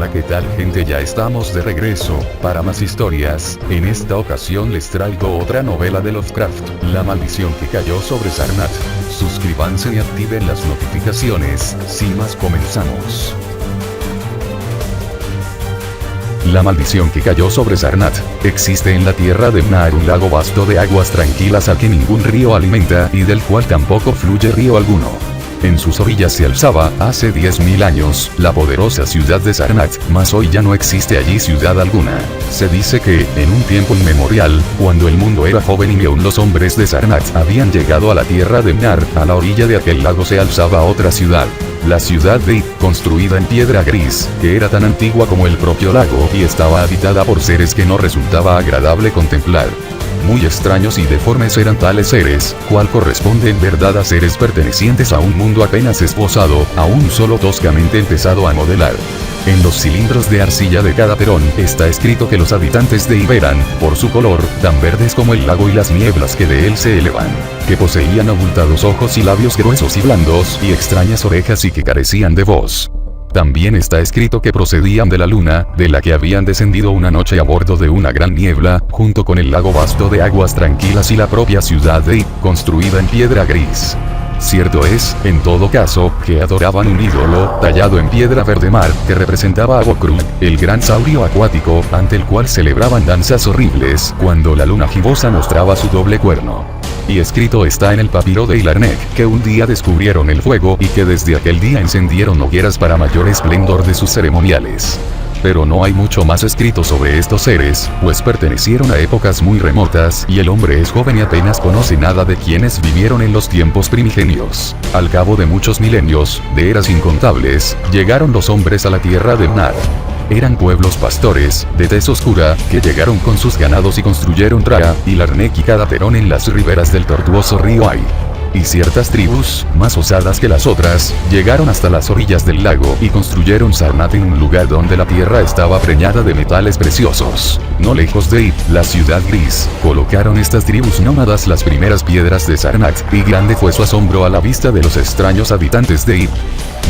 Hola, ¿qué tal, gente? Ya estamos de regreso. Para más historias, en esta ocasión les traigo otra novela de Lovecraft, La maldición que cayó sobre Sarnath. Suscríbanse y activen las notificaciones. Sin más, comenzamos. La maldición que cayó sobre Sarnath. Existe en la tierra de Mnar un lago vasto de aguas tranquilas al que ningún río alimenta y del cual tampoco fluye río alguno. En sus orillas se alzaba, hace 10.000 años, la poderosa ciudad de Sarnath, mas hoy ya no existe allí ciudad alguna. Se dice que, en un tiempo inmemorial, cuando el mundo era joven y aún los hombres de Sarnath habían llegado a la tierra de Mnar, a la orilla de aquel lago se alzaba otra ciudad. La ciudad de Ip, construida en piedra gris, que era tan antigua como el propio lago y estaba habitada por seres que no resultaba agradable contemplar. Muy extraños y deformes eran tales seres, cual corresponde en verdad a seres pertenecientes a un mundo apenas esbozado, aún solo toscamente empezado a modelar. En los cilindros de arcilla de cada perón está escrito que los habitantes de Ip eran, por su color, tan verdes como el lago y las nieblas que de él se elevan, que poseían abultados ojos y labios gruesos y blandos y extrañas orejas y que carecían de voz. También está escrito que procedían de la luna, de la que habían descendido una noche a bordo de una gran niebla, junto con el lago vasto de aguas tranquilas y la propia ciudad de Ip, construida en piedra gris. Cierto es, en todo caso, que adoraban un ídolo, tallado en piedra verde mar, que representaba a Bokrug, el gran saurio acuático, ante el cual celebraban danzas horribles, cuando la luna gibosa mostraba su doble cuerno. Y escrito está en el papiro de Ilarnec, que un día descubrieron el fuego y que desde aquel día encendieron hogueras para mayor esplendor de sus ceremoniales. Pero no hay mucho más escrito sobre estos seres, pues pertenecieron a épocas muy remotas y el hombre es joven y apenas conoce nada de quienes vivieron en los tiempos primigenios. Al cabo de muchos milenios, de eras incontables, llegaron los hombres a la tierra de Mnar. Eran pueblos pastores, de tez oscura, que llegaron con sus ganados y construyeron Traga, Ilarnec y Cadaperón en las riberas del tortuoso río Ai. Y ciertas tribus, más osadas que las otras, llegaron hasta las orillas del lago y construyeron Sarnath en un lugar donde la tierra estaba preñada de metales preciosos. No lejos de Ip, la ciudad gris, colocaron estas tribus nómadas las primeras piedras de Sarnath, y grande fue su asombro a la vista de los extraños habitantes de Ip.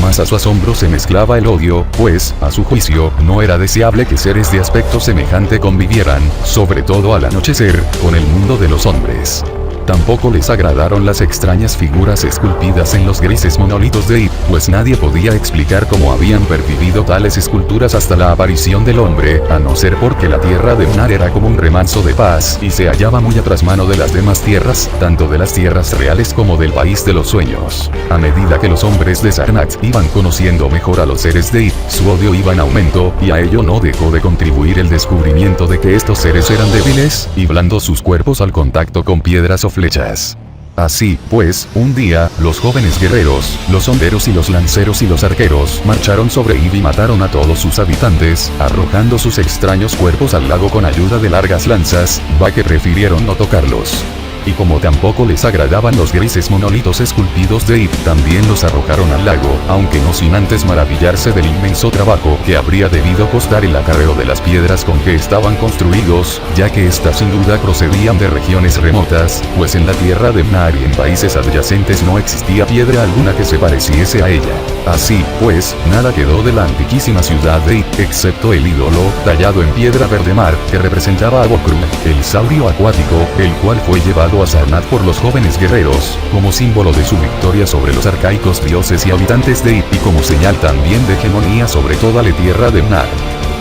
Mas a su asombro se mezclaba el odio, pues, a su juicio, no era deseable que seres de aspecto semejante convivieran, sobre todo al anochecer, con el mundo de los hombres. Tampoco les agradaron las extrañas figuras esculpidas en los grises monolitos de Ip, pues nadie podía explicar cómo habían pervivido tales esculturas hasta la aparición del hombre, a no ser porque la tierra de Mnar era como un remanso de paz y se hallaba muy a trasmano de las demás tierras, tanto de las tierras reales como del país de los sueños. A medida que los hombres de Sarnath iban conociendo mejor a los seres de Ip, su odio iba en aumento, y a ello no dejó de contribuir el descubrimiento de que estos seres eran débiles y blandos sus cuerpos al contacto con piedras o flechas. Así, pues, un día, los jóvenes guerreros, los honderos y los lanceros y los arqueros, marcharon sobre Ip y mataron a todos sus habitantes, arrojando sus extraños cuerpos al lago con ayuda de largas lanzas, que prefirieron no tocarlos. Y como tampoco les agradaban los grises monolitos esculpidos de Ip, también los arrojaron al lago, aunque no sin antes maravillarse del inmenso trabajo que habría debido costar el acarreo de las piedras con que estaban construidos, ya que éstas sin duda procedían de regiones remotas, pues en la tierra de Mnar y en países adyacentes no existía piedra alguna que se pareciese a ella. Así, pues, nada quedó de la antiquísima ciudad de Ip, excepto el ídolo, tallado en piedra verde mar, que representaba a Bokrug, el saurio acuático, el cual fue llevado a Sarnath por los jóvenes guerreros, como símbolo de su victoria sobre los arcaicos dioses y habitantes de Ip y como señal también de hegemonía sobre toda la tierra de Mnar.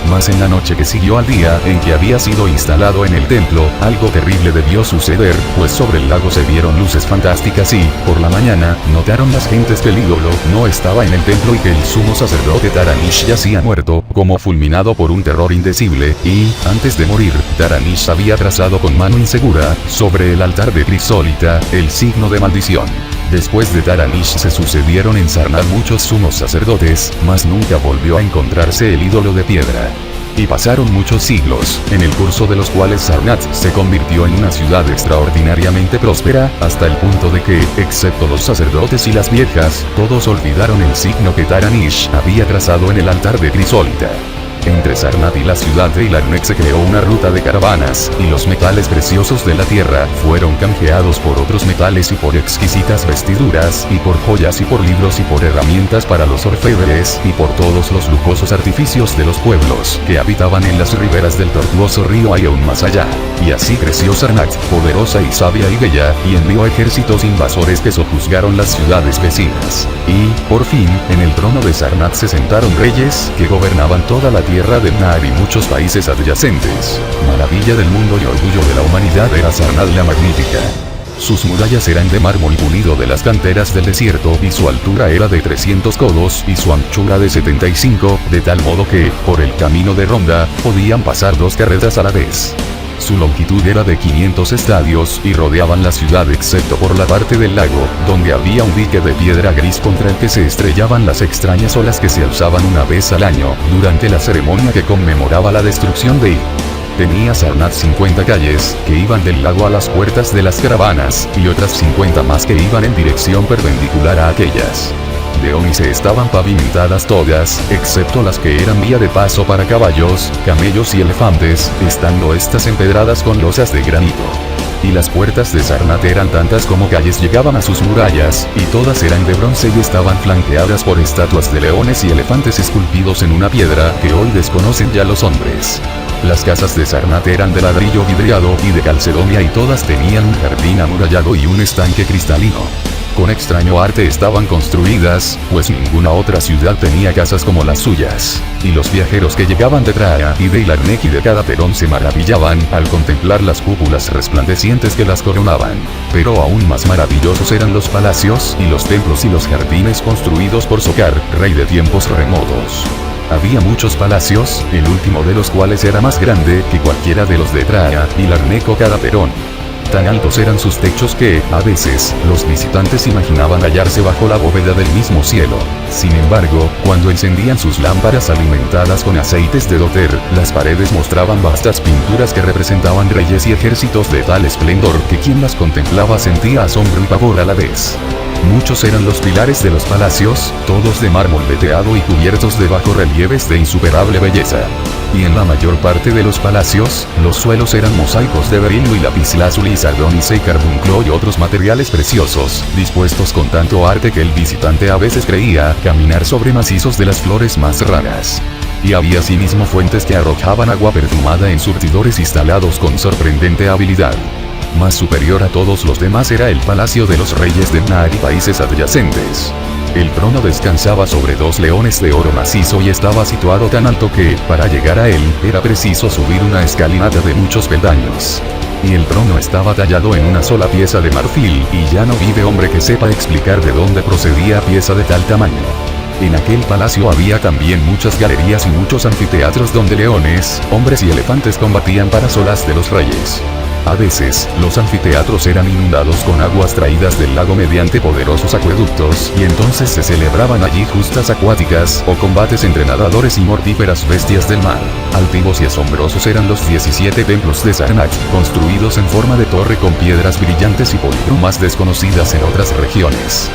Mas en la noche que siguió al día en que había sido instalado en el templo, algo terrible debió suceder, pues sobre el lago se vieron luces fantásticas y, por la mañana, notaron las gentes que el ídolo no estaba en el templo y que el sumo sacerdote Taranish yacía muerto, como fulminado por un terror indecible, y, antes de morir, Taranish había trazado con mano insegura, sobre el altar de crisólita, el signo de maldición. Después de Taranish se sucedieron en Sarnath muchos sumos sacerdotes, mas nunca volvió a encontrarse el ídolo de piedra. Y pasaron muchos siglos, en el curso de los cuales Sarnath se convirtió en una ciudad extraordinariamente próspera, hasta el punto de que, excepto los sacerdotes y las viejas, todos olvidaron el signo que Taranish había trazado en el altar de crisólita. Entre Sarnath y la ciudad de Ilarnec se creó una ruta de caravanas, y los metales preciosos de la tierra fueron canjeados por otros metales y por exquisitas vestiduras, y por joyas y por libros y por herramientas para los orfebres, y por todos los lujosos artificios de los pueblos que habitaban en las riberas del tortuoso río y aún más allá. Y así creció Sarnath, poderosa y sabia y bella, y envió ejércitos invasores que sojuzgaron las ciudades vecinas. Y, por fin, en el trono de Sarnath se sentaron reyes que gobernaban toda la tierra de Mnar y muchos países adyacentes. Maravilla del mundo y orgullo de la humanidad era Sarnath la Magnífica. Sus murallas eran de mármol pulido de las canteras del desierto y su altura era de 300 codos y su anchura de 75, de tal modo que, por el camino de ronda, podían pasar 2 carretas a la vez. Su longitud era de 500 estadios y rodeaban la ciudad excepto por la parte del lago, donde había un dique de piedra gris contra el que se estrellaban las extrañas olas que se alzaban una vez al año, durante la ceremonia que conmemoraba la destrucción de Tenía Sarnath 50 calles, que iban del lago a las puertas de las caravanas, y otras 50 más que iban en dirección perpendicular a aquellas. De ónice estaban pavimentadas todas, excepto las que eran vía de paso para caballos, camellos y elefantes, estando estas empedradas con losas de granito. Y las puertas de Sarnath eran tantas como calles llegaban a sus murallas, y todas eran de bronce y estaban flanqueadas por estatuas de leones y elefantes esculpidos en una piedra que hoy desconocen ya los hombres. Las casas de Sarnath eran de ladrillo vidriado y de calcedonia y todas tenían un jardín amurallado y un estanque cristalino. Con extraño arte estaban construidas, pues ninguna otra ciudad tenía casas como las suyas. Y los viajeros que llegaban de Traea y de Ilarnec y de Cadaperón se maravillaban al contemplar las cúpulas resplandecientes que las coronaban. Pero aún más maravillosos eran los palacios y los templos y los jardines construidos por Sokar, rey de tiempos remotos. Había muchos palacios, el último de los cuales era más grande que cualquiera de los de Traea, Ilarnec o Cadaperón. Tan altos eran sus techos que, a veces, los visitantes imaginaban hallarse bajo la bóveda del mismo cielo. Sin embargo, cuando encendían sus lámparas alimentadas con aceites de doter, las paredes mostraban vastas pinturas que representaban reyes y ejércitos de tal esplendor que quien las contemplaba sentía asombro y pavor a la vez. Muchos eran los pilares de los palacios, todos de mármol veteado y cubiertos de bajorrelieves de insuperable belleza. Y en la mayor parte de los palacios, los suelos eran mosaicos de berilo y lapislázuli y sardónice y carbunclo y otros materiales preciosos, dispuestos con tanto arte que el visitante a veces creía caminar sobre macizos de las flores más raras. Y había asimismo fuentes que arrojaban agua perfumada en surtidores instalados con sorprendente habilidad. Más superior a todos los demás era el palacio de los reyes de Mnar y países adyacentes. El trono descansaba sobre 2 leones de oro macizo y estaba situado tan alto que, para llegar a él, era preciso subir una escalinata de muchos peldaños. Y el trono estaba tallado en una sola pieza de marfil, y ya no vive hombre que sepa explicar de dónde procedía pieza de tal tamaño. En aquel palacio había también muchas galerías y muchos anfiteatros donde leones, hombres y elefantes combatían para solas de los reyes. A veces, los anfiteatros eran inundados con aguas traídas del lago mediante poderosos acueductos y entonces se celebraban allí justas acuáticas o combates entre nadadores y mortíferas bestias del mar. Altivos y asombrosos eran los 17 templos de Sarnath, construidos en forma de torre con piedras brillantes y polidrumas desconocidas en otras regiones.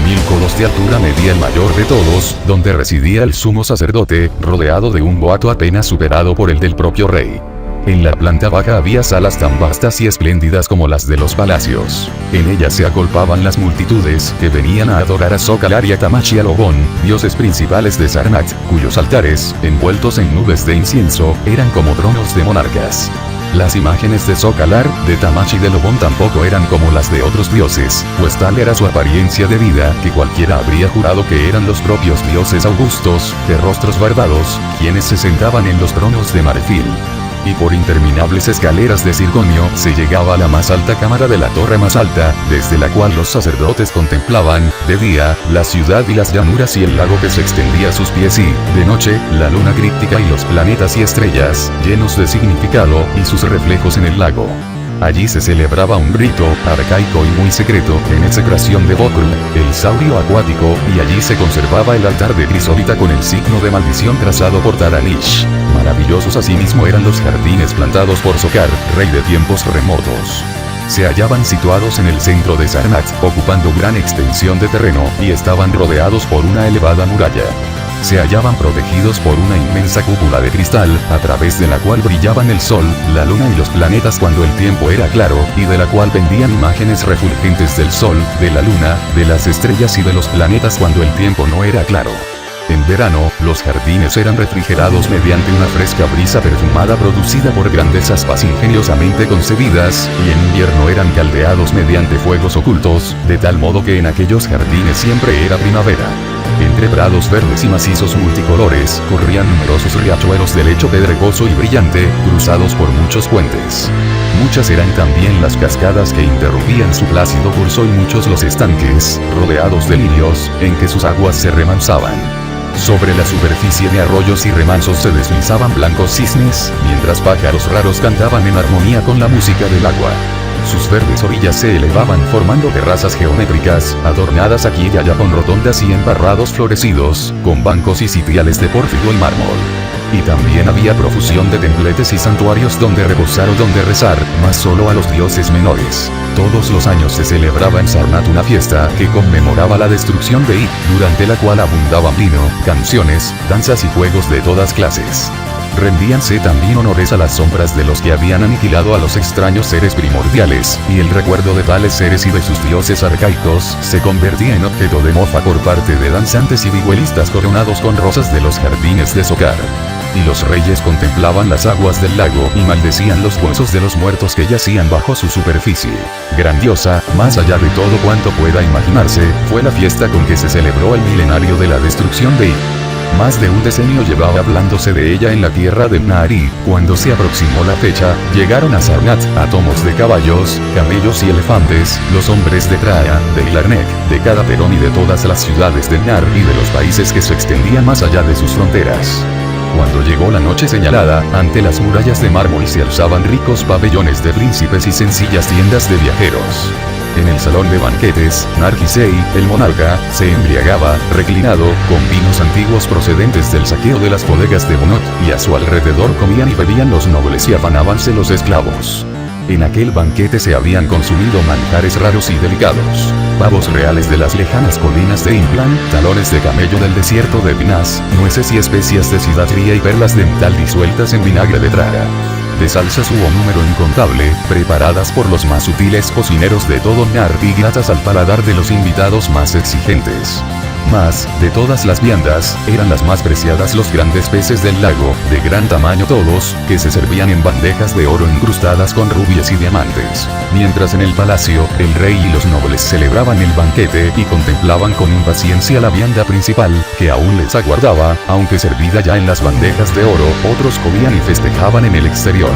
1000 codos de altura medía el mayor de todos, donde residía el sumo sacerdote, rodeado de un boato apenas superado por el del propio rey. En la planta baja había salas tan vastas y espléndidas como las de los palacios. En ellas se agolpaban las multitudes que venían a adorar a Sokalar y a Tamashi Alobón, dioses principales de Sarnath, cuyos altares, envueltos en nubes de incienso, eran como tronos de monarcas. Las imágenes de Sokalar, de Tamashi y de Lobón tampoco eran como las de otros dioses, pues tal era su apariencia de vida que cualquiera habría jurado que eran los propios dioses augustos, de rostros barbados, quienes se sentaban en los tronos de marfil. Y por interminables escaleras de circonio se llegaba a la más alta cámara de la torre más alta, desde la cual los sacerdotes contemplaban, de día, la ciudad y las llanuras y el lago que se extendía a sus pies y, de noche, la luna críptica y los planetas y estrellas, llenos de significado, y sus reflejos en el lago. Allí se celebraba un rito, arcaico y muy secreto, en execración de Bokru, el saurio acuático, y allí se conservaba el altar de crisólita con el signo de maldición trazado por Taranish. Maravillosos asimismo eran los jardines plantados por Sokar, rey de tiempos remotos. Se hallaban situados en el centro de Sarnath, ocupando gran extensión de terreno, y estaban rodeados por una elevada muralla. se hallaban protegidos por una inmensa cúpula de cristal, a través de la cual brillaban el sol, la luna y los planetas cuando el tiempo era claro, y de la cual pendían imágenes refulgentes del sol, de la luna, de las estrellas y de los planetas cuando el tiempo no era claro. En verano, los jardines eran refrigerados mediante una fresca brisa perfumada producida por grandes aspas ingeniosamente concebidas, y en invierno eran caldeados mediante fuegos ocultos, de tal modo que en aquellos jardines siempre era primavera. Entre prados verdes y macizos multicolores, corrían numerosos riachuelos de lecho pedregoso y brillante, cruzados por muchos puentes. Muchas eran también las cascadas que interrumpían su plácido curso y muchos los estanques, rodeados de lirios, en que sus aguas se remansaban. Sobre la superficie de arroyos y remansos se deslizaban blancos cisnes, mientras pájaros raros cantaban en armonía con la música del agua. Sus verdes orillas se elevaban formando terrazas geométricas, adornadas aquí y allá con rotondas y emparrados florecidos, con bancos y sitiales de pórfido y mármol. Y también había profusión de templetes y santuarios donde reposar o donde rezar, mas solo a los dioses menores. Todos los años se celebraba en Sarnath una fiesta que conmemoraba la destrucción de Id, durante la cual abundaban vino, canciones, danzas y juegos de todas clases. Rendíanse también honores a las sombras de los que habían aniquilado a los extraños seres primordiales, y el recuerdo de tales seres y de sus dioses arcaicos se convertía en objeto de mofa por parte de danzantes y vihuelistas coronados con rosas de los jardines de Sokar. Y los reyes contemplaban las aguas del lago y maldecían los huesos de los muertos que yacían bajo su superficie. Grandiosa, más allá de todo cuanto pueda imaginarse, fue la fiesta con que se celebró el milenario de la destrucción de Id. Más de un decenio llevaba hablándose de ella en la tierra de Nahari. Cuando se aproximó la fecha, llegaron a Sarnath, a tomos de caballos, camellos y elefantes, los hombres de Traea, de Ilarnek, de Cadaperón y de todas las ciudades de Nar y de los países que se extendían más allá de sus fronteras. Cuando llegó la noche señalada, ante las murallas de mármol se alzaban ricos pabellones de príncipes y sencillas tiendas de viajeros. En el salón de banquetes, Nargisei, el monarca, se embriagaba, reclinado, con vinos antiguos procedentes del saqueo de las bodegas de Bonot, y a su alrededor comían y bebían los nobles y afanábanse los esclavos. En aquel banquete se habían consumido manjares raros y delicados, pavos reales de las lejanas colinas de Implan, talones de camello del desierto de Vinas, nueces y especias de cidatría y perlas de metal disueltas en vinagre de Traga. De salsas hubo número incontable, preparadas por los más sutiles cocineros de todo Nar y gratas al paladar de los invitados más exigentes. Mas, de todas las viandas, eran las más preciadas los grandes peces del lago, de gran tamaño todos, que se servían en bandejas de oro incrustadas con rubíes y diamantes. Mientras en el palacio, el rey y los nobles celebraban el banquete y contemplaban con impaciencia la vianda principal, que aún les aguardaba, aunque servida ya en las bandejas de oro, otros comían y festejaban en el exterior.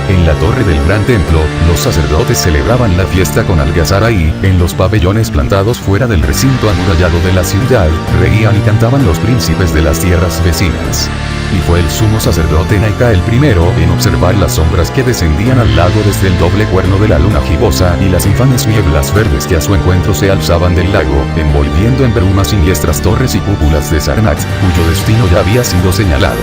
En la torre del gran templo, los sacerdotes celebraban la fiesta con algazara y, en los pabellones plantados fuera del recinto amurallado de la ciudad, reían y cantaban los príncipes de las tierras vecinas. Y fue el sumo sacerdote Naika el primero en observar las sombras que descendían al lago desde el doble cuerno de la luna gibosa y las infames nieblas verdes que a su encuentro se alzaban del lago, envolviendo en brumas siniestras torres y cúpulas de Sarnath, cuyo destino ya había sido señalado.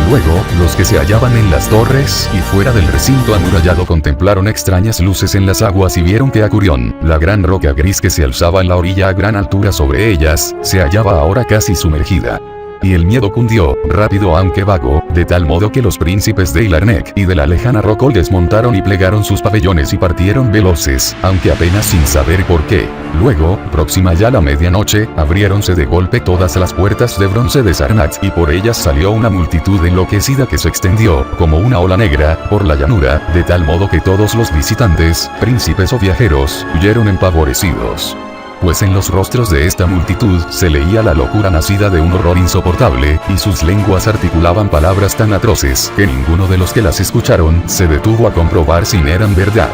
Luego, los que se hallaban en las torres y fuera del recinto amurallado contemplaron extrañas luces en las aguas y vieron que Acurión, la gran roca gris que se alzaba en la orilla a gran altura sobre ellas, se hallaba ahora casi sumergida. Y el miedo cundió, rápido aunque vago, de tal modo que los príncipes de Ilarnek y de la lejana Rokol desmontaron y plegaron sus pabellones y partieron veloces, aunque apenas sin saber por qué. Luego, próxima ya la medianoche, abriéronse de golpe todas las puertas de bronce de Sarnath y por ellas salió una multitud enloquecida que se extendió, como una ola negra, por la llanura, de tal modo que todos los visitantes, príncipes o viajeros, huyeron empavorecidos. Pues en los rostros de esta multitud se leía la locura nacida de un horror insoportable, y sus lenguas articulaban palabras tan atroces que ninguno de los que las escucharon se detuvo a comprobar si eran verdad.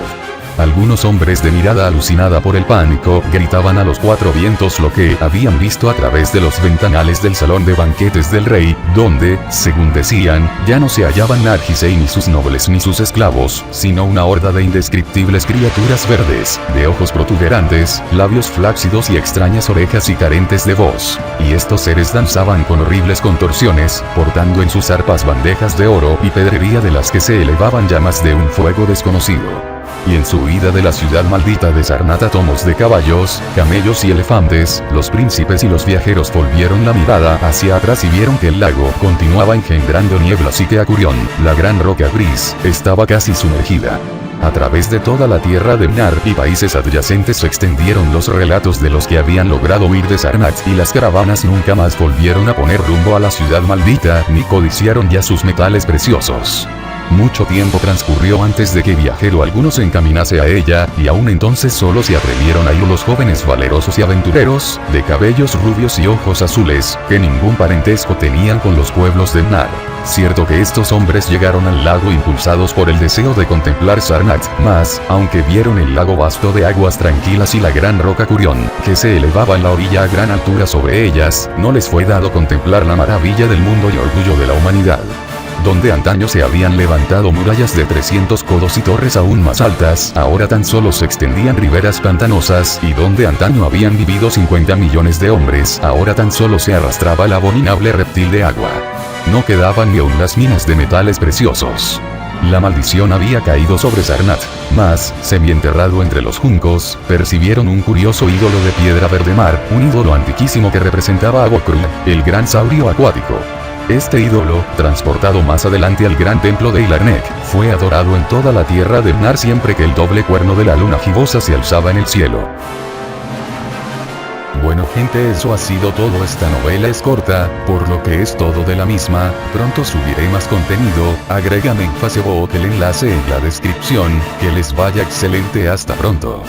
Algunos hombres de mirada alucinada por el pánico gritaban a los cuatro vientos lo que habían visto a través de los ventanales del salón de banquetes del rey, donde, según decían, ya no se hallaban Nargisei ni sus nobles ni sus esclavos, sino una horda de indescriptibles criaturas verdes, de ojos protuberantes, labios flácidos y extrañas orejas y carentes de voz. Y estos seres danzaban con horribles contorsiones, portando en sus arpas bandejas de oro y pedrería de las que se elevaban llamas de un fuego desconocido. Y en su huida de la ciudad maldita de Sarnath a tomos de caballos, camellos y elefantes, los príncipes y los viajeros volvieron la mirada hacia atrás y vieron que el lago continuaba engendrando nieblas y que Acurion, la gran roca gris, estaba casi sumergida. A través de toda la tierra de Mnar y países adyacentes se extendieron los relatos de los que habían logrado huir de Sarnath, y las caravanas nunca más volvieron a poner rumbo a la ciudad maldita, ni codiciaron ya sus metales preciosos. Mucho tiempo transcurrió antes de que viajero alguno se encaminase a ella, y aún entonces solo se atrevieron a ir los jóvenes valerosos y aventureros, de cabellos rubios y ojos azules, que ningún parentesco tenían con los pueblos de Mnar. Cierto que estos hombres llegaron al lago impulsados por el deseo de contemplar Sarnath, mas, aunque vieron el lago vasto de aguas tranquilas y la gran roca Acurion, que se elevaba en la orilla a gran altura sobre ellas, no les fue dado contemplar la maravilla del mundo y orgullo de la humanidad. Donde antaño se habían levantado murallas de 300 codos y torres aún más altas, ahora tan solo se extendían riberas pantanosas, y donde antaño habían vivido 50 millones de hombres, ahora tan solo se arrastraba el abominable reptil de agua. No quedaban ni aún las minas de metales preciosos. La maldición había caído sobre Sarnath, mas, semienterrado entre los juncos, percibieron un curioso ídolo de piedra verde mar, un ídolo antiquísimo que representaba a Gokul, el gran saurio acuático. Este ídolo, transportado más adelante al gran templo de Ilarnek, fue adorado en toda la tierra de Mnar siempre que el doble cuerno de la luna gibosa se alzaba en el cielo. Bueno gente, eso ha sido todo. Esta novela es corta, por lo que es todo de la misma. Pronto subiré más contenido. Agrégame en Facebook, el enlace en la descripción. Que les vaya excelente, hasta pronto.